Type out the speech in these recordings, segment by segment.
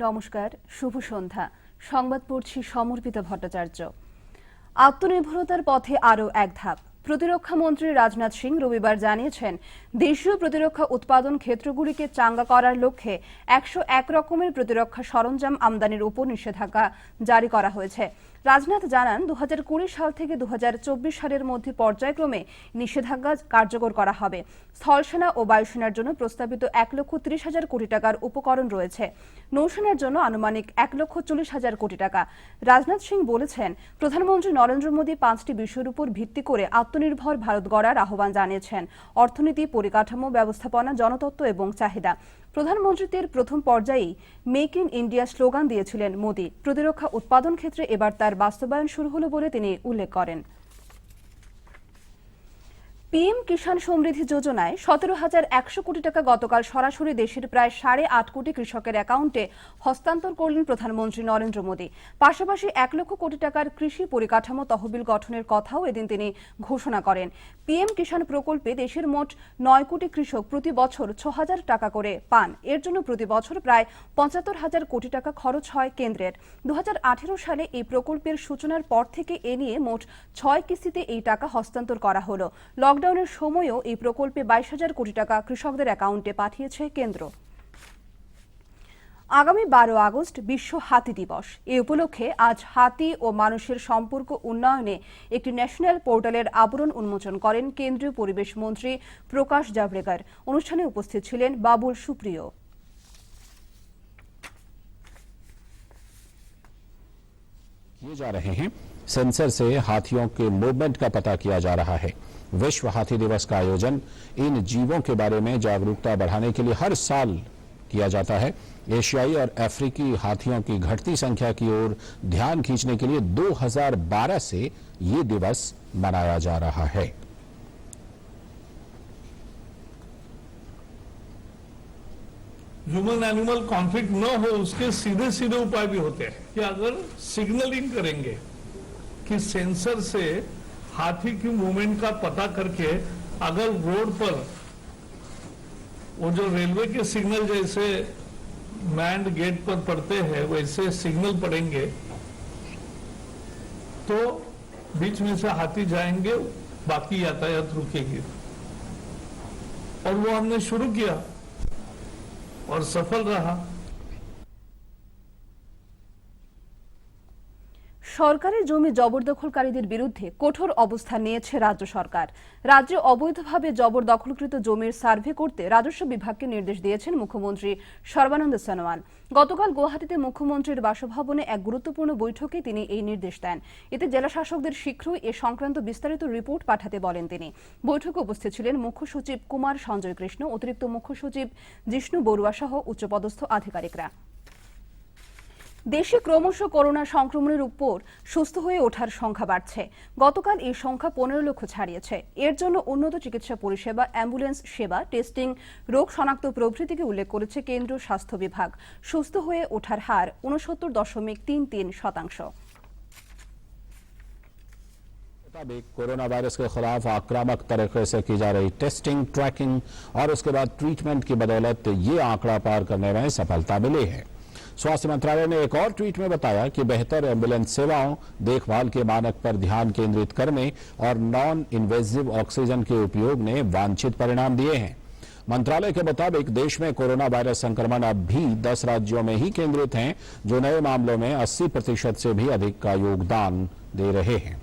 নমস্কার, শুভ সন্ধ্যা। সংবাদ পড়ছি সমর্পিত ভট্টাচার্য। আত্মনির্ভরতার পথে আরও এক ধাপ। প্রতিরক্ষা মন্ত্রী রাজনাথ সিং রবিবার জানিয়েছেন, দেশীয় প্রতিরক্ষা উৎপাদন ক্ষেত্রগুলিকে চাঙ্গা করার লক্ষ্যে 101 রকমের প্রতিরক্ষা সরঞ্জাম আমদানির উপর নিষেধাজ্ঞা জারি করা হয়েছে। রাজনাথ জানান, 2020 সাল থেকে 2024 সালের মধ্যে পর্যায়ক্রমে নিষেধাজ্ঞা কার্যকর করা হবে। স্থলসেনা ও বায়ুসেনার জন্য প্রস্তাবিত 1,30,000 কোটি টাকার উপকরণ রয়েছে, নৌসেনার জন্য আনুমানিক 1,40,000 কোটি টাকা। রাজনাথ সিং বলেছেন, প্রধানমন্ত্রী নরেন্দ্র মোদী 5টি বিষয়ের উপর ভিত্তি করে আত্মনির্ভর ভারত গড়ার আহ্বান জানিয়েছেন: অর্থনীতি, পরিকাঠামো, ব্যবস্থাপনা, জনতত্ত্ব এবং চাহিদা। প্রধানমন্ত্রীদের প্রথম পর্যায়েই মেক ইন ইন্ডিয়া স্লোগান দিয়েছিলেন মোদী। প্রতিরক্ষা উৎপাদন ক্ষেত্রে এবার তার বাস্তবায়ন শুরু হলো বলে তিনি উল্লেখ করেন। পিএম কিষাণ সমৃদ্ধি যোজনায় 17,100 কোটি টাকা গতকাল সরাসরি দেশের প্রায় 8.5 কোটি কৃষকের অ্যাকাউন্টে হস্তান্তর করলেন প্রধানমন্ত্রী নরেন্দ্র মোদী। পাশাপাশি 1 লক্ষ কোটি টাকার কৃষি পরিকাঠামো তহবিল গঠনের কথাও এদিন তিনি ঘোষণা করেন। পিএম কিষাণ প্রকল্পে দেশের মোট 9 কোটি কৃষক প্রতি বছর 6,000 টাকা করে পান। এর জন্য প্রতি বছর প্রায় 75,000 কোটি টাকা খরচ হয় কেন্দ্রের। 2018 সালে এই প্রকল্পের সূচনার পর থেকে এ নিয়ে মোট 6 কিস্তিতে এই টাকা হস্তান্তর করা হলো। লকডাউনের সময়ও এই প্রকল্পে 22,000 কোটি টাকা কৃষকদের অ্যাকাউন্টে পাঠিয়েছে কেন্দ্র। আগামী 12 আগস্ট বিশ্ব হাতি দিবস। এ উপলক্ষে আজ হাতি ও মানুষের সম্পর্ক উন্নয়নে একটি ন্যাশনাল পোর্টালের আবরণ উন্মোচন করেন কেন্দ্রীয় পরিবেশ মন্ত্রী প্রকাশ জাভড়েকর। অনুষ্ঠানে উপস্থিত ছিলেন বাবুল সুপ্রিয়। किए जा रहे हैं। सेंसर से हाथियों के मूवमेंट का पता किया जा रहा है। विश्व हाथी दिवस का आयोजन इन जीवों के बारे में जागरूकता बढ़ाने के लिए हर साल किया जाता है। एशियाई और अफ्रीकी हाथियों की घटती संख्या की ओर ध्यान खींचने के लिए 2012 से ये दिवस मनाया जा रहा है। ह्यूमन एनिमल कॉन्फ्लिक्ट न हो, उसके सीधे सीधे उपाय भी होते हैं कि अगर सिग्नलिंग करेंगे कि सेंसर से हाथी की मूवमेंट का पता करके अगर रोड पर वो जो रेलवे के सिग्नल जैसे मैंड गेट पर पड़ते हैं वैसे सिग्नल पड़ेंगे तो बीच में से हाथी जाएंगे, बाकी यातायात रुकेगी। और वो हमने शुरू किया और सफल रहा। সরকারি জমি জবরদখলকারীদের বিরুদ্ধে কঠোর অবস্থান নিয়েছে রাজ্য সরকার। রাজ্যে অবৈধভাবে জবরদখলকৃত জমির সার্ভে করতে রাজস্ব বিভাগকে নির্দেশ দিয়েছেন মুখ্যমন্ত্রী সর্বানন্দ সোনোয়াল। গতকাল গুয়াহাটিতে মুখ্যমন্ত্রীর বাসভবনে এক গুরুত্বপূর্ণ বৈঠকে তিনি এই নির্দেশ দেন। এতে জেলা শাসকদের শীঘ্রই এ সংক্রান্ত বিস্তারিত রিপোর্ট পাঠাতে বলেন তিনি। বৈঠকে উপস্থিত ছিলেন মুখ্য সচিব কুমার সঞ্জয় কৃষ্ণ, অতিরিক্ত মুখ্য সচিব জিষ্ণু বড়ুয়া সহ উচ্চপদস্থ আধিকারিকরা। দেশে ক্রমশ করোনা সংক্রমণের উপর সুস্থ হয়ে ওঠার সংখ্যা বাড়ছে। গতকাল এই সংখ্যা 15 লক্ষ ছাড়িয়েছে। এর জন্য উন্নত চিকিৎসা পরিষেবা, অ্যাম্বুলেন্স সেবা, টেস্টিং, রোগ শনাক্ত প্রভৃতিকে উল্লেখ করেছে কেন্দ্রীয় স্বাস্থ্য বিভাগ। সুস্থ হয়ে ওঠার হার 69.33%। कोरोना वायरस के खिलाफ आक्रामक तरीके से की जा रही टेस्टिंग, ट्रैकिंग और उसके बाद ट्रीटमेंट की बदौलत ये आंकड़ा पार करने में सफलता मिली है। स्वास्थ्य मंत्रालय ने एक और ट्वीट में बताया कि बेहतर एम्बुलेंस सेवाओं, देखभाल के मानक पर ध्यान केंद्रित करने और नॉन इन्वेजिव ऑक्सीजन के उपयोग ने वांछित परिणाम दिए हैं। मंत्रालय के मुताबिक देश में कोरोना वायरस संक्रमण अब भी 10 राज्यों में ही केंद्रित हैं, जो नए मामलों में 80% से भी अधिक का योगदान दे रहे हैं।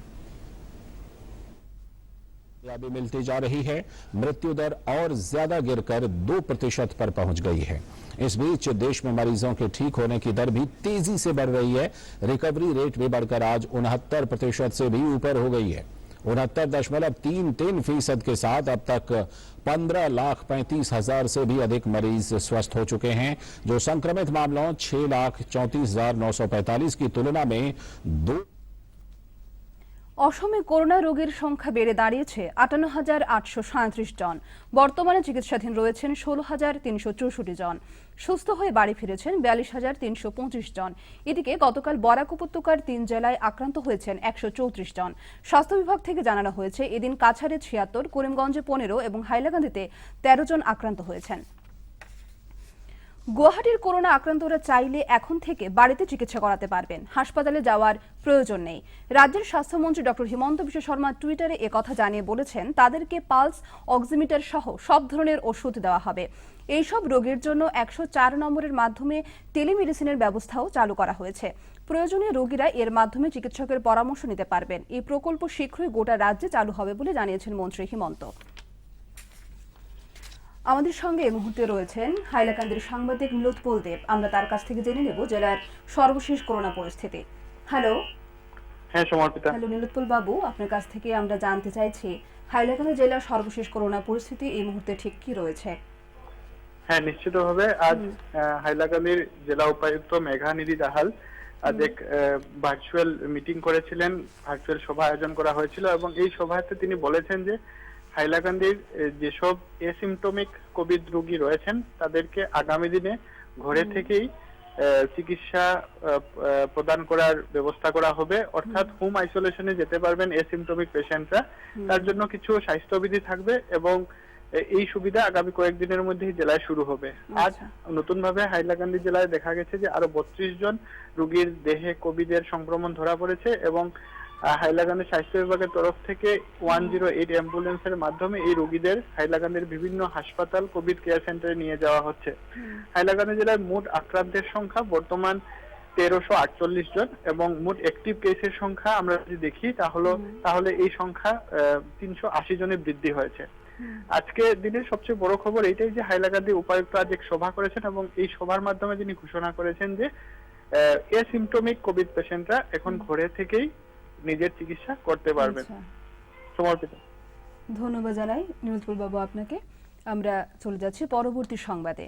भी मिलती जा रही है। मृत्यु दर और ज्यादा गिरकर 2% पर पहुंच गई है। इस बीच देश में मरीजों के ठीक होने की दर भी तेजी से बढ़ रही है। रिकवरी रेट भी बढ़कर आज 69% से भी ऊपर हो गई है। 69.33% के साथ अब तक 15,35,000 से भी अधिक मरीज स्वस्थ हो चुके हैं, जो संक्रमित मामलों 6,34,945 की तुलना में 2। অসমে করোনা রোগীর সংখ্যা বেড়ে দাঁড়িয়েছে 58,837 জন। বর্তমানে চিকিৎসাধীন রয়েছেন 16,364 জন। সুস্থ হয়ে বাড়ি ফিরেছেন 42,325 জন। এদিকে গতকাল বরাক উপত্যকার 3 জেলায় আক্রান্ত হয়েছেন 134 জন। স্বাস্থ্য বিভাগ থেকে জানানো হয়েছে, এদিন কাছাড়ে 76, করিমগঞ্জে 15 এবং হাইলাকান্দিতে 13 জন আক্রান্ত হয়েছেন। গুয়াহাটির করোনা আক্রান্তরা চাইলে এখন থেকে বাড়িতে চিকিৎসা করাতে পারবেন, হাসপাতালে যাওয়ার প্রয়োজন নেই। রাজ্যের স্বাস্থ্যমন্ত্রী ডক্টর হিমন্ত বিশ্ব শর্মা টুইটারে একথা জানিয়ে বলেছেন, তাদেরকে পালস অক্সিমিটার সহ সব ধরনের ওষুধ দেওয়া হবে। এইসব রোগের জন্য 104 নম্বরের মাধ্যমে টেলিমেডিসিনের ব্যবস্থাও চালু করা হয়েছে। প্রয়োজনীয় রোগীরা এর মাধ্যমে চিকিৎসকের পরামর্শ নিতে পারবেন। এই প্রকল্প শীঘ্রই গোটা রাজ্যে চালু হবে বলে জানিয়েছেন মন্ত্রী হিমন্ত। আমাদের সঙ্গে এই মুহূর্তে রয়েছেন হাইলাকান্দির সাংবাদিক নীলোৎপল দেব। আমরা তার কাছ থেকে জেনে নেব জেলার সর্বশেষ করোনা পরিস্থিতি। হ্যালো। হ্যাঁ, সমর্পিতা। হ্যালো নীলোৎপল বাবু, আপনার কাছ থেকে আমরা জানতে চাইছি হাইলাকান্দি জেলার সর্বশেষ করোনা পরিস্থিতি এই মুহূর্তে ঠিক কি রয়েছে? হ্যাঁ, নিশ্চিতভাবে আজ হাইলাকান্দির জেলা উপায়ুক্ত মেঘানিধি দাহাল আজ এক ভার্চুয়াল মিটিং করেছিলেন, ভার্চুয়াল সভা আয়োজন করা হয়েছিল এবং এই সভাতে তিনি বলেছেন যে হাইলাকান্দির যেসব এসিমটমিক কোভিড রোগী রয়েছেন তাদেরকে আগামী দিনে ঘরে থেকেই চিকিৎসা প্রদান করার ব্যবস্থা করা হবে, অর্থাৎ হোম আইসোলেশনে যেতে পারবেন এসিমটমিক পেশেন্টরা। তার জন্য কিছু স্বাস্থ্যবিধি থাকবে এবং এই সুবিধা আগামী কয়েকদিনের মধ্যেই জেলায় শুরু হবে। আজ নতুন ভাবে হাইলাকান্দি জেলায় দেখা গেছে যে আরো 32 জন রোগীর দেহে কোভিড এর সংক্রমণ ধরা পড়েছে এবং হাইলাকান্দি স্বাস্থ্য বিভাগের তরফ থেকে 108 অ্যাম্বুলেন্সের মাধ্যমে এই রোগীদের হাইলাকান্দির বিভিন্ন হাসপাতাল কোভিড কেয়ার সেন্টারে নিয়ে যাওয়া হচ্ছে। হাইলাকান্দি জেলার মোট আক্রান্তের সংখ্যা বর্তমান 1348 জন এবং মোট অ্যাক্টিভ কেসের সংখ্যা আমরা যদি দেখি তাহলে এই সংখ্যা 380 জনে বৃদ্ধি হয়েছে। আজকে দিনের সবচেয়ে বড় খবর এইটাই যে হাইলাকান্দি উপায়ুক্ত আজ এক সভা করেছেন এবং এই সভার মাধ্যমে তিনি ঘোষণা করেছেন যে এসিমটমিক কোভিড পেশেন্টরা এখন ঘরে থেকেই নিজের চিকিৎসা করতে পারবেন। সমর্পিত। ধন্যবাদ জানাই নীলোৎপল বাবু আপনাকে। আমরা চলে যাচ্ছি পরবর্তী সংবাদে।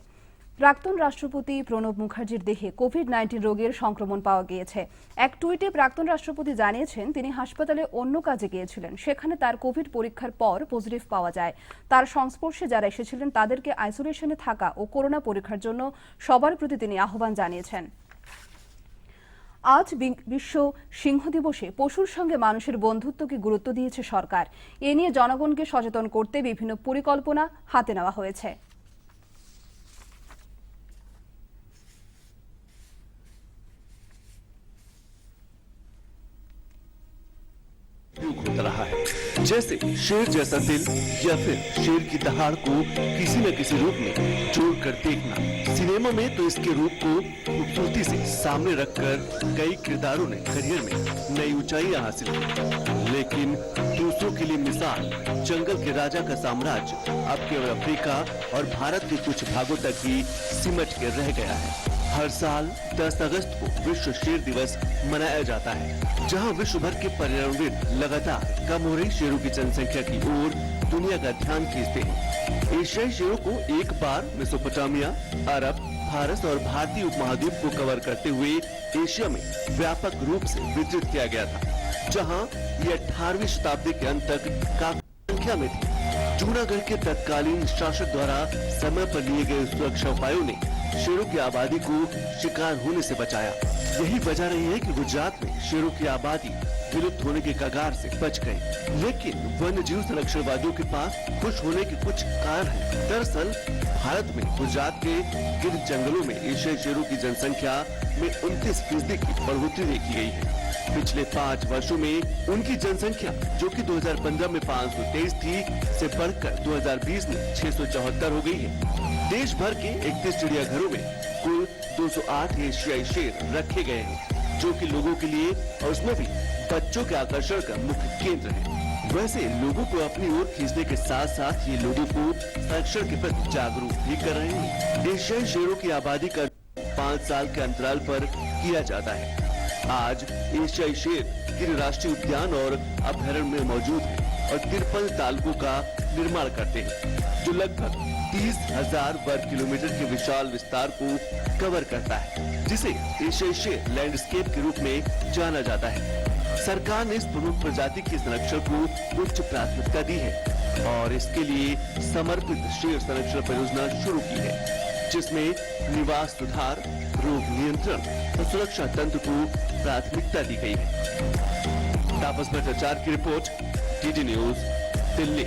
প্রাক্তন রাষ্ট্রপতি প্রণব মুখার্জির দেহে কোভিড-19 রোগের সংক্রমণ পাওয়া গিয়েছে। এক টুইটে প্রাক্তন রাষ্ট্রপতি জানিয়েছেন, তিনি হাসপাতালে অন্য কাজে গিয়েছিলেন, সেখানে তার কোভিড পরীক্ষার পর পজিটিভ পাওয়া যায়। তার সংস্পর্শে যারা এসেছিলেন তাদেরকে আইসোলেশনে থাকা ও করোনা পরীক্ষার জন্য সবার প্রতি তিনি আহ্বান জানিয়েছেন। আজ বিশ্ব সিংহ দিবসে পশুর সঙ্গে মানুষের বন্ধুত্বকে গুরুত্ব দিয়েছে সরকার। এ নিয়ে জনগণকে সচেতন করতে বিভিন্ন পরিকল্পনা হাতে নেওয়া হয়েছে। होता रहा है, जैसे शेर जैसा दिल या फिर शेर की दहाड़ को किसी न किसी रूप में जोड़कर देखना। सिनेमा में तो इसके रूप को खूबसूरती से सामने रखकर कई किरदारों ने करियर में नई ऊंचाइयां हासिल की, लेकिन दूसरों के लिए मिसाल जंगल के राजा का साम्राज्य अब केवल अफ्रीका और भारत के कुछ भागों तक ही सिमट के रह गया है। हर साल 10 अगस्त को विश्व शेर दिवस मनाया जाता है, जहां विश्व भर के पर्यावरणविद लगातार कम हो रही शेरों की जनसंख्या की ओर दुनिया का ध्यान खींचते हैं। एशियाई शेरों को एक बार मेसोपोटामिया, अरब, फारस और भारतीय उपमहाद्वीप को कवर करते हुए एशिया में व्यापक रूप से वितरित किया गया था, जहां ये 18वीं शताब्दी के अंत तक काफी संख्या में थे। जूनागढ़ के तत्कालीन शासक द्वारा समय पर लिए गए सुरक्षा उपायों ने शेरों की आबादी को शिकार होने से बचाया। यही वजह रही है कि गुजरात में शेरों की आबादी विलुप्त होने के कगार से बच गई। लेकिन वन्य जीव संरक्षणवादियों के पास खुश होने के कुछ कारण हैं। दरअसल भारत में गुजरात के गिर जंगलों में एशियाई शेरों की जनसंख्या में 29% की बढ़ोतरी देखी गई है। पिछले 5 वर्षों में उनकी जनसंख्या, जो कि 2015 में 523 थी, से बढ़कर 2020 में 674 हो गई है। देश भर के 31 चिड़ियाघरों में कुल 208 एशियाई शेर रखे गए हैं, जो कि लोगों के लिए और उसमें भी बच्चों के आकर्षण का मुख्य केंद्र है। वैसे लोगों को अपनी ओर खींचने के साथ साथ ये लोगों को संरक्षण के प्रति जागरूक भी कर रहे हैं। एशियाई शेरों की आबादी का 5 साल के अंतराल पर किया जाता है। आज एशियाई शेर गिर राष्ट्रीय उद्यान और अभयारण्य में मौजूद है और 53 तालुकों का निर्माण करते हैं, जो लगभग 30,000 वर्ग किलोमीटर के विशाल विस्तार को कवर करता है, जिसे एशियाई शेर लैंडस्केप के रूप में जाना जाता है। सरकार ने इस प्रमुख प्रजाति के संरक्षण को उच्च प्राथमिकता दी है और इसके लिए समर्पित शेर संरक्षण परियोजना शुरू की है, जिसमें निवास सुधार, रोग नियंत्रण और सुरक्षा तंत्र को प्राथमिकता दी गई है। तापस भट्टाचार्य की रिपोर्ट, डीडी न्यूज, दिल्ली।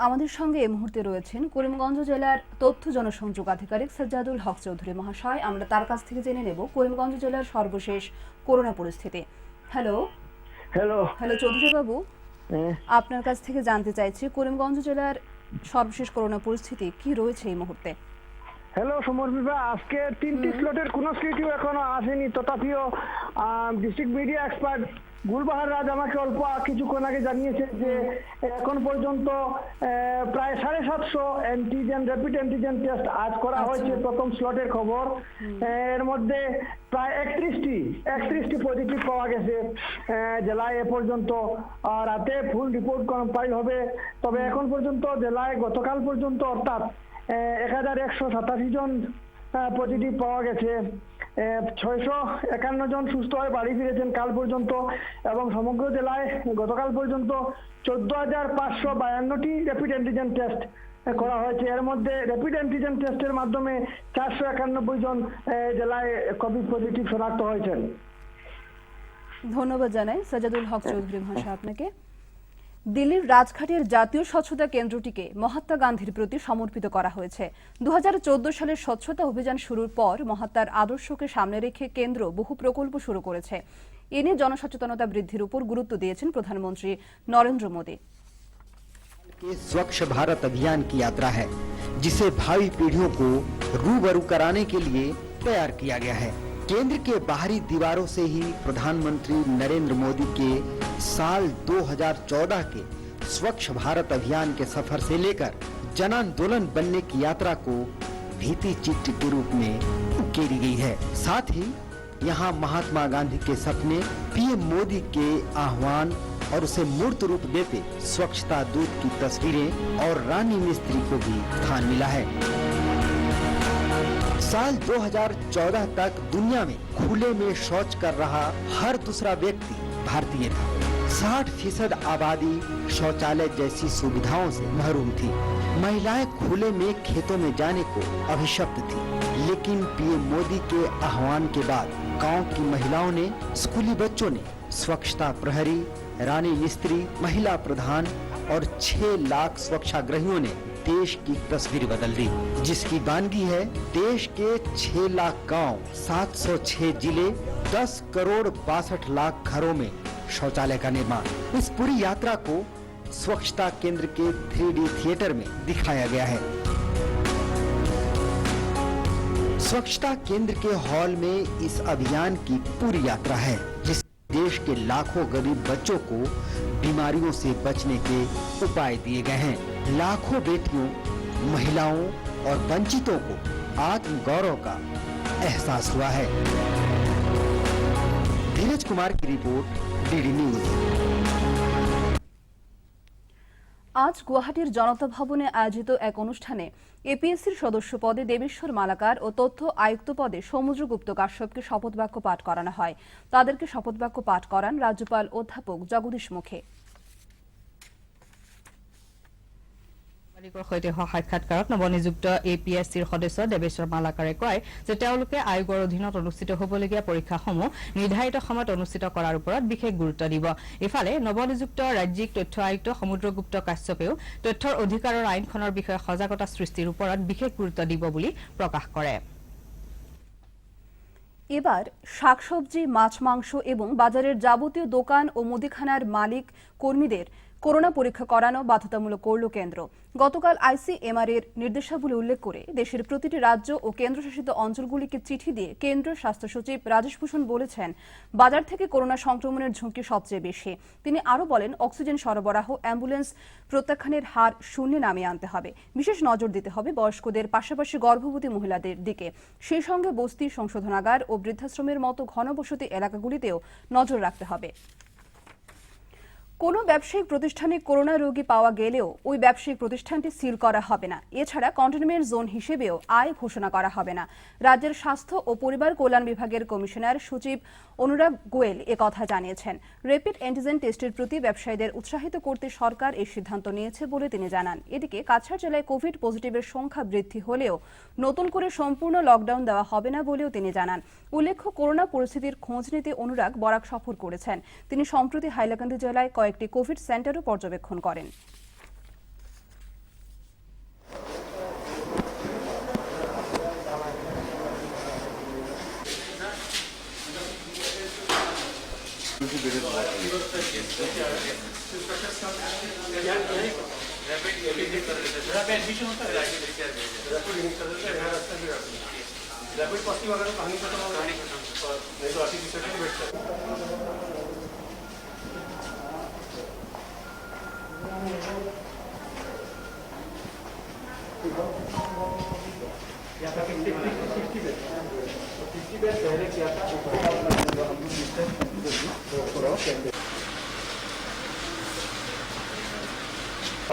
আমাদের সঙ্গে এই মুহূর্তে রয়েছেন করিমগঞ্জ জেলার তথ্য জনসংযোগ আধিকারিক সাজ্জাদুল হক চৌধুরী মহাশয়। আমরা তার কাছ থেকে জেনে নেব করিমগঞ্জ জেলার সর্বশেষ করোনা পরিস্থিতি। হ্যালো হ্যালো চৌধুরী বাবু, আপনার কাছ থেকে জানতে চাইছি করিমগঞ্জ জেলার সর্বশেষ করোনা পরিস্থিতি কি রয়েছে এই মুহূর্তে। হ্যালো সমর বিভা, আজকে 3টি স্লটের কোনো সিটিও এখনো আসেনি, তথাপিও ডিস্ট্রিক্ট মিডিয়া এক্সপার্ট গুলবাহার রাজ আমাকে অল্প কিছুক্ষণ আগে জানিয়েছে যে এখন পর্যন্ত প্রায় 750 অ্যান্টিজেন র্যাপিড অ্যান্টিজেন টেস্ট আজ করা হয়েছে। প্রথম স্লটের খবর, এর মধ্যে প্রায় 31টি পজিটিভ পাওয়া গেছে জেলায় এ পর্যন্ত। রাতে ফুল রিপোর্ট কম্পাইল হবে। তবে এখন পর্যন্ত জেলায় গতকাল পর্যন্ত অর্থাৎ 1187 জন পজিটিভ পাওয়া গেছে। 651 জন সুস্থ হয়ে বাড়ি ফিরেছেন কাল পর্যন্ত, এবং সমগ্র জেলায় গতকাল পর্যন্ত 14,552টি র্যাপিড অ্যান্টিজেন টেস্ট করা হয়েছে। এর মধ্যে র্যাপিড অ্যান্টিজেন টেস্টের মাধ্যমে 491 জন জেলায় কোভিড পজিটিভ শনাক্ত হয়েছেন। ধন্যবাদ জানাই সাজ্জাদুল হক চৌধুরী মহাশয় আপনাকে। দিল্লির রাজঘাটের জাতীয় স্বচ্ছতা কেন্দ্রটিকে মহাত্মা গান্ধীর প্রতি সমর্পিত করা হয়েছে। 2014 সালের স্বচ্ছতা অভিযান শুরুর পর মহাত্মার আদর্শকে সামনে রেখে কেন্দ্র বহু প্রকল্প শুরু করেছে। এ নিয়ে জনসচেতনতা বৃদ্ধির উপর গুরুত্ব দিয়েছেন প্রধানমন্ত্রী নরেন্দ্র মোদী। के स्वच्छ भारत अभियान की यात्रा है, जिसे भावी पीढ़ियों को रूबरू कराने के लिए तैयार किया गया है। केंद्र के बाहरी दीवारों से ही प्रधानमंत्री नरेंद्र मोदी के साल 2014 के स्वच्छ भारत अभियान के सफर से लेकर जन आंदोलन बनने की यात्रा को भीति चित्र के रूप में उकेरी गई है। साथ ही यहाँ महात्मा गांधी के सपने, पीएम मोदी के आह्वान और उसे मूर्त रूप देते स्वच्छता दूत की तस्वीरें और रानी मिस्त्री को भी स्थान मिला है। साल 2014 तक दुनिया में खुले में शौच कर रहा हर दूसरा व्यक्ति भारतीय था। 60% आबादी शौचालय जैसी सुविधाओं से महरूम थी। महिलाएं खुले में खेतों में जाने को अभिशप्त थी। लेकिन पीएम मोदी के आह्वान के बाद गांव की महिलाओं ने, स्कूली बच्चों ने स्वच्छता प्रहरी, रानी मिस्त्री, महिला प्रधान और 6 लाख स्वच्छाग्रहियों ने देश की तस्वीर बदल दी, जिसकी वानगी है देश के 6 लाख गांव, 706 जिले, 10 करोड़ 62 लाख घरों में शौचालय का निर्माण। इस पूरी यात्रा को स्वच्छता केंद्र के 3D थिएटर में दिखाया गया है। स्वच्छता केंद्र के हॉल में इस अभियान की पूरी यात्रा है, जिस देश के लाखों गरीब बच्चों को बीमारियों से बचने के उपाय दिए गए हैं। लाखों बेटियों, महिलाओं और वंचितों को आत्म गौरव का एहसास हुआ है। धीरज कुमार की रिपोर्ट, डीडी न्यूज। আজ গুয়াহাটির জনতা ভবনে আয়োজিত এক অনুষ্ঠানে এপিএসসির সদস্য পদে দেবেশ্বর মালাকার ও তথ্য আয়ুক্ত পদে সমুদ্রগুপ্ত কাশ্যপকে শপথবাক্য পাঠ করানো হয়। তাদেরকে শপথবাক্য পাঠ করান রাজ্যপাল অধ্যাপক জগদীশ মুখে। সৈতে সাক্ষাৎকাৰত নৱনিযুক্ত এপিএছচিৰ সদস্য দেৱেশ্বৰ মালাকাৰে কয় যে তেওঁলোকে আয়োগৰ অধীনত অনুষ্ঠিত হ'বলগীয়া পৰীক্ষাসমূহ নিৰ্ধাৰিত সময়ত অনুষ্ঠিত কৰাৰ ওপৰত বিশেষ গুৰুত্ব দিব। ইফালে নৱনিযুক্ত ৰাজ্যিক তথ্য আয়ুক্ত সমুদ্ৰগুপ্ত কাশ্যপেও তথ্যৰ অধিকাৰৰ আইনখনৰ বিষয়ে সজাগতা সৃষ্টিৰ ওপৰত বিশেষ গুৰুত্ব দিব বুলি প্ৰকাশ কৰে। এবার শাকসবজি, মাছ, মাংস এবং বাজারের যাবতীয় দোকান ও মুদিখানার মালিক কর্মীদের করোনা পরীক্ষা করানো বাধ্যতামূলক করল কেন্দ্র। গতকাল আইসিএমআর এর নির্দেশাবলী উল্লেখ করে দেশের প্রতিটি রাজ্য ও কেন্দ্রশাসিত অঞ্চলগুলিকে চিঠি দিয়ে কেন্দ্রীয় স্বাস্থ্য সচিব রাজেশ ভূষণ বলেছেন, বাজার থেকে করোনা সংক্রমণের ঝুঁকি সবচেয়ে বেশি। তিনি আরও বলেন, অক্সিজেন সরবরাহ, অ্যাম্বুলেন্স প্রত্যাখ্যানের হার শূন্যে নামিয়ে আনতে হবে। বিশেষ নজর দিতে হবে বয়স্কদের পাশাপাশি গর্ভবতী মহিলাদের দিকে। সেই সঙ্গে বস্তি, সংশোধনাগার ও বৃদ্ধাশ্রমের মতো ঘনবসতি এলাকাগুলিতেও নজর রাখতে হবে। কোনো ব্যবসায়িক প্রতিষ্ঠানে করোনা রোগী পাওয়া গেলেও ওই ব্যবসায়িক প্রতিষ্ঠানটি সিল করা হবে না। এছাড়া কন্টেনমেন্ট জোন হিসেবেও আয় ঘোষণা করা হবে না। রাজ্যের স্বাস্থ্য ও পরিবার কল্যাণ বিভাগের কমিশনার সচিব অনুরাগ গোয়েল একথা জানিয়েছেন। র্যাপিড অ্যান্টিজেন টেস্টের প্রতি ব্যবসায়ীদের উৎসাহিত করতে সরকার এই সিদ্ধান্ত নিয়েছে বলে তিনি জানান। এদিকে কাছাড় জেলায় কোভিড পজিটিভের সংখ্যা বৃদ্ধি হলেও নতুন করে সম্পূর্ণ লকডাউন দেওয়া হবে না বলেও তিনি জানান। উল্লেখ্য, করোনা পরিস্থিতির খোঁজ নিতে অনুরাগ বরাক সফর করেছেন। তিনি সম্প্রতি হাইলাকান্দি জেলায় কয়েকটি কোভিড সেন্টারও পর্যবেক্ষণ করেন।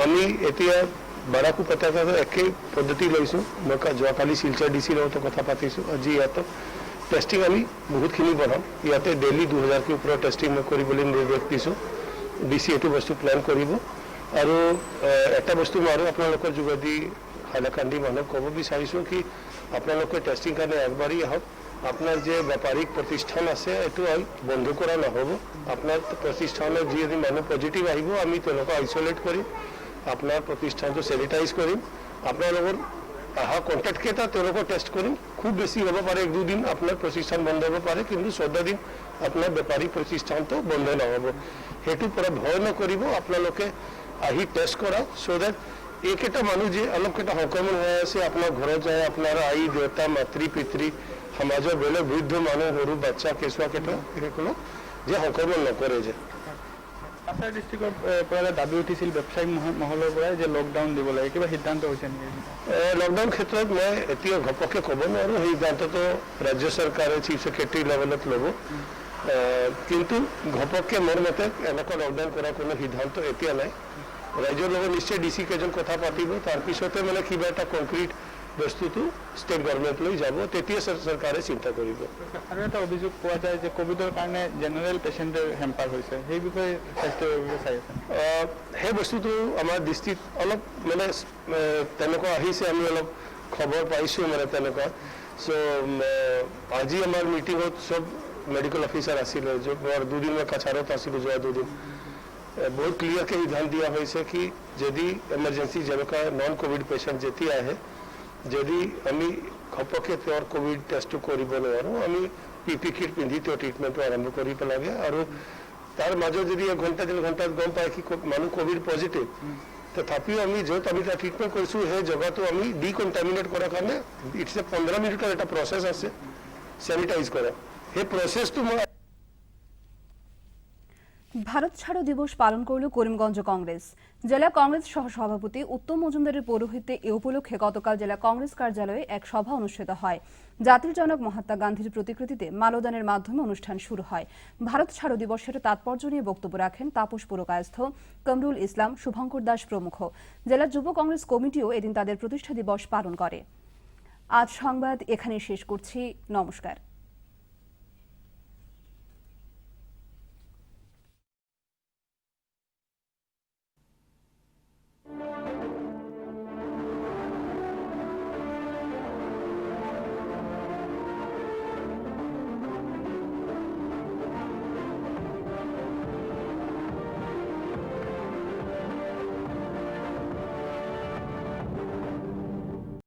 আমি এতিয়া বাৰাকো পতাকাত একেই পদ্ধতি লৈছোঁ মই যোৱাকালি শিলচৰ ডিচিৰ লগতো কথা পাতিছোঁ আজি ইয়াত টেষ্টিং আমি বহুতখিনি বঢ়াম ইয়াতে ডেইলি 2000কে ওপৰত টেষ্টিং মই কৰিবলৈ নিৰ্দেশ দিছোঁ ডিচি এইটো বস্তু প্লেন কৰিব আৰু এটা বস্তু মই আৰু আপোনালোকৰ যোগেদি হাইলাকান্দি মানুহক ক'ব বিচাৰিছোঁ কি আপোনালোকে টেষ্টিং কাৰণে আগবাঢ়ি আহক আপনার যে ব্যাপারিক প্রতিষ্ঠান আছে এটো বন্ধ করা নহব আপনার প্রতিষ্ঠানে যদি মানুষ পজিটিভ আহিব আমি তেওঁলোকক আইসোলেট কৰিম আপনার প্রতিষ্ঠানটো স্যানিটাইজ কৰিম আপোনালোকৰ আহা কন্ট্যাক্ট কেইটা তেওঁলোকক টেষ্ট কৰিম খুব বেছি হ'ব পাৰে 1-2 দিন আপনার প্রতিষ্ঠান বন্ধ হ'ব পাৰে কিন্তু 14 দিন আপনার ব্যাপারিক প্রতিষ্ঠানটো বন্ধ নহব হেতু পৰা ভয় নকৰিব আপোনালোকে আহি টেষ্ট কৰা সো দ্যাট এইকেইটা মানুহ যে অলপকেইটা সংক্ৰমণ হৈ আছে আপোনাৰ ঘৰত যায় আপোনাৰ আই দেউতা মাতৃ পিতৃ সমাজৰ বেলেগ বৃদ্ধ মানুহ সৰু বাচ্চা কেঁচুৱা কেইটা এইসকলো যে সংক্ৰমণ নকৰে যে কাছাৰ ডিষ্ট্ৰিক্টৰ পৰা দাবী উঠিছিল ব্যৱসায়িক মহলৰ পৰা যে লকডাউন দিব লাগে কিবা সিদ্ধান্ত হৈছে নেকি লকডাউন ক্ষেত্ৰত মই এতিয়া ঘপককৈ ক'ব নোৱাৰো সেই সিদ্ধান্তটো ৰাজ্য চৰকাৰে চিফ ছেক্ৰেটাৰী লেভেলত ল'ব কিন্তু ঘপককৈ মোৰ মতে এনেকুৱা লকডাউন কৰাৰ কোনো সিদ্ধান্ত এতিয়া নাই ৰাজ্যৰ লগত নিশ্চয় ডিচি কেইজন কথা পাতিব তাৰপিছতে মানে কিবা এটা কংক্ৰিট বস্তুটো ষ্টেট গভৰ্ণমেণ্টলৈ যাব তেতিয়া চৰকাৰে চিন্তা কৰিব আৰু এটা অভিযোগ পোৱা যায় যে কোভিডৰ কাৰণে জেনেৰেল পেচেণ্টৰ হেম্পাৰ হৈছে সেই বিষয়ে স্বাস্থ্য বিভাগে চাই আছে সেই বস্তুটো আমাৰ দৃষ্টিত অলপ মানে তেনেকুৱা আহিছে আমি অলপ খবৰ পাইছোঁ মানে তেনেকুৱা চ' আজি আমাৰ মিটিঙত চব মেডিকেল অফিচাৰ আছিলে যোৱাৰ 2 দিন মই কাছাৰত আছিলোঁ যোৱা 2 দিন বহুত ক্লিয়াৰকৈ সিদ্ধান্ত দিয়া হৈছে কি যদি এমাৰ্জেঞ্চি যেনেকুৱা নন কোভিড পেচেণ্ট যেতিয়া আহে যদি আমি ঘপককৈ তেওঁৰ কোভিড টেষ্টটো কৰিব নোৱাৰোঁ আমি পিপি কিট পিন্ধি তেওঁ ট্ৰিটমেণ্টটো আৰম্ভ কৰিব লাগে আৰু তাৰ মাজত যদি 1 ঘণ্টা 2 ঘণ্টাত গম পায় কি মানুহ কোভিড পজিটিভ তথাপিও আমি য'ত আমি এটা ট্ৰিটমেণ্ট কৰিছোঁ সেই জেগাটো আমি ডিকণ্টামিনেট কৰাৰ কাৰণে ইটছ এ 15 মিনিটৰ এটা প্ৰচেছ আছে স্যানিটাইজ কৰা সেই প্ৰচেছটো মই ভারত ছাড়ো দিবস পালন করল করিমগঞ্জ কংগ্রেস জেলা কংগ্রেস সহ সভাপতি উত্তম মজুমদারের পৌরোহিত্যে এ উপলক্ষে গতকাল জেলা কংগ্রেস কার্যালয়ে এক সভা অনুষ্ঠিত হয় জাতির জনক মহাত্মা গান্ধীর প্রতিকৃতিতে মাল্যদানের মাধ্যমে অনুষ্ঠান শুরু হয় ভারত ছাড়ো দিবসের তাৎপর্য নিয়ে বক্তব্য রাখেন তাপস পুরকায়স্থ কামরুল ইসলাম শুভঙ্কর দাস প্রমুখ জেলা যুব কংগ্রেস কমিটিও এদিন তাদের প্রতিষ্ঠা দিবস পালন করে আজ সংবাদ এখানে শেষ করছি নমস্কার।